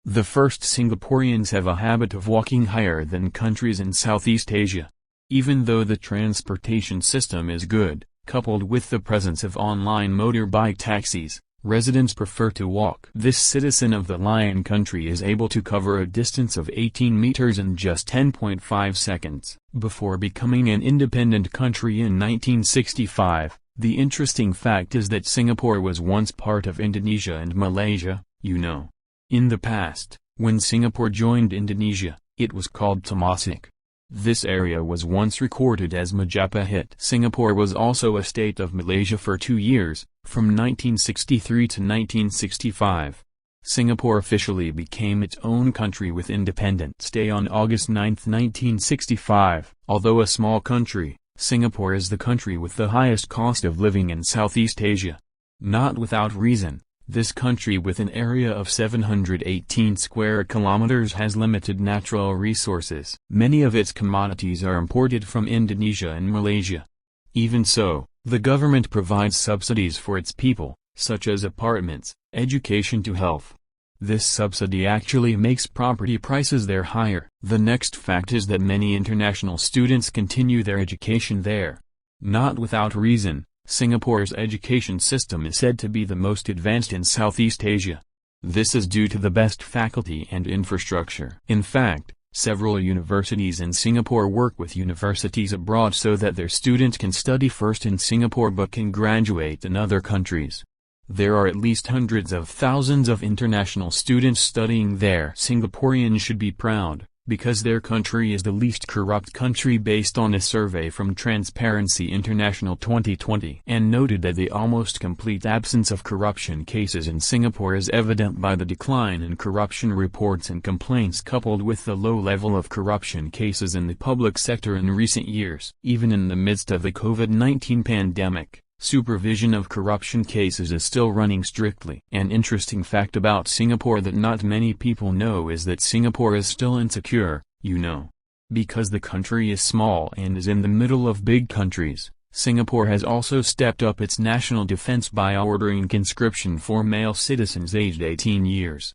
The first Singaporeans have a habit of walking higher than countries in Southeast Asia. Even though the transportation system is good, coupled with the presence of online motorbike taxis, residents prefer to walk. This citizen of the Lion Country is able to cover a distance of 18 meters in just 10.5 seconds. Before becoming an independent country in 1965, the interesting fact is that Singapore was once part of Indonesia and Malaysia, In the past, when Singapore joined Indonesia, it was called Temasek. This area was once recorded as Majapahit. Singapore was also a state of Malaysia for 2 years, from 1963 to 1965. Singapore officially became its own country with Independence Day on August 9, 1965. Although a small country, Singapore is the country with the highest cost of living in Southeast Asia. Not without reason. This country with an area of 718 square kilometers has limited natural resources. Many of its commodities are imported from Indonesia and Malaysia. Even so, the government provides subsidies for its people, such as apartments, education to health. This subsidy actually makes property prices there higher. The next fact is that many international students continue their education there. Not without reason. Singapore's education system is said to be the most advanced in Southeast Asia. This is due to the best faculty and infrastructure. In fact, several universities in Singapore work with universities abroad so that their students can study first in Singapore but can graduate in other countries. There are at least hundreds of thousands of international students studying there. Singaporeans should be proud, because their country is the least corrupt country based on a survey from Transparency International 2020, and noted that the almost complete absence of corruption cases in Singapore is evident by the decline in corruption reports and complaints coupled with the low level of corruption cases in the public sector in recent years. Even in the midst of the COVID-19 pandemic, supervision of corruption cases is still running strictly. An interesting fact about Singapore that not many people know is that Singapore is still insecure, Because the country is small and is in the middle of big countries, Singapore has also stepped up its national defense by ordering conscription for male citizens aged 18 years.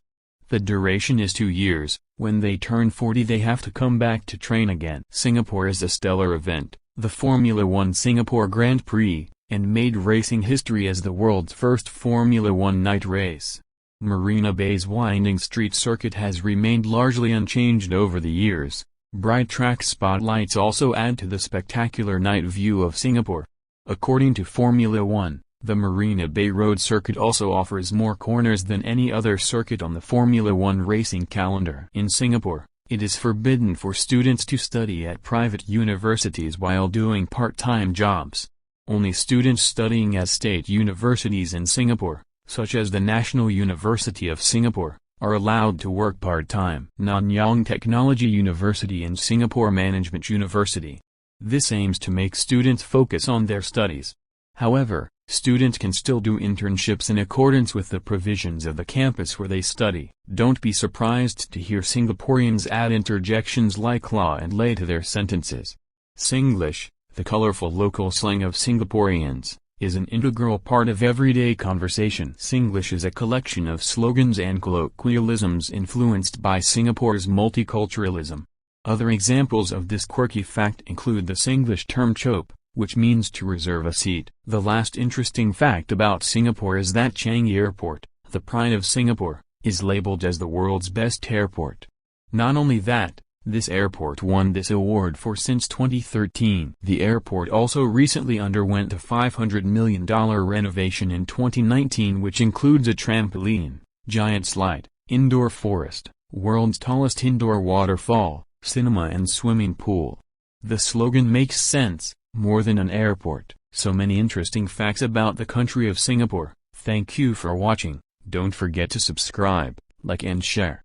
The duration is 2 years. When they turn 40 they have to come back to train again. Singapore is a stellar event, the Formula One Singapore Grand Prix, and made racing history as the world's first Formula One night race. Marina Bay's winding street circuit has remained largely unchanged over the years. Bright track spotlights also add to the spectacular night view of Singapore. According to Formula One, the Marina Bay Road circuit also offers more corners than any other circuit on the Formula One racing calendar. In Singapore, it is forbidden for students to study at private universities while doing part-time jobs. Only students studying at state universities in Singapore, such as the National University of Singapore, are allowed to work part-time. Nanyang Technology University and Singapore Management University. This aims to make students focus on their studies. However, students can still do internships in accordance with the provisions of the campus where they study. Don't be surprised to hear Singaporeans add interjections like la and lay to their sentences. Singlish, the colorful local slang of Singaporeans, is an integral part of everyday conversation. Singlish is a collection of slogans and colloquialisms influenced by Singapore's multiculturalism. Other examples of this quirky fact include the Singlish term chop, which means to reserve a seat. The last interesting fact about Singapore is that Changi Airport, the pride of Singapore, is labeled as the world's best airport. Not only that, this airport won this award since 2013. The airport also recently underwent a $500 million renovation in 2019, which includes a trampoline, giant slide, indoor forest, world's tallest indoor waterfall, cinema and swimming pool. The slogan makes sense, more than an airport. So many interesting facts about the country of Singapore. Thank you for watching. Don't forget to subscribe, like and share.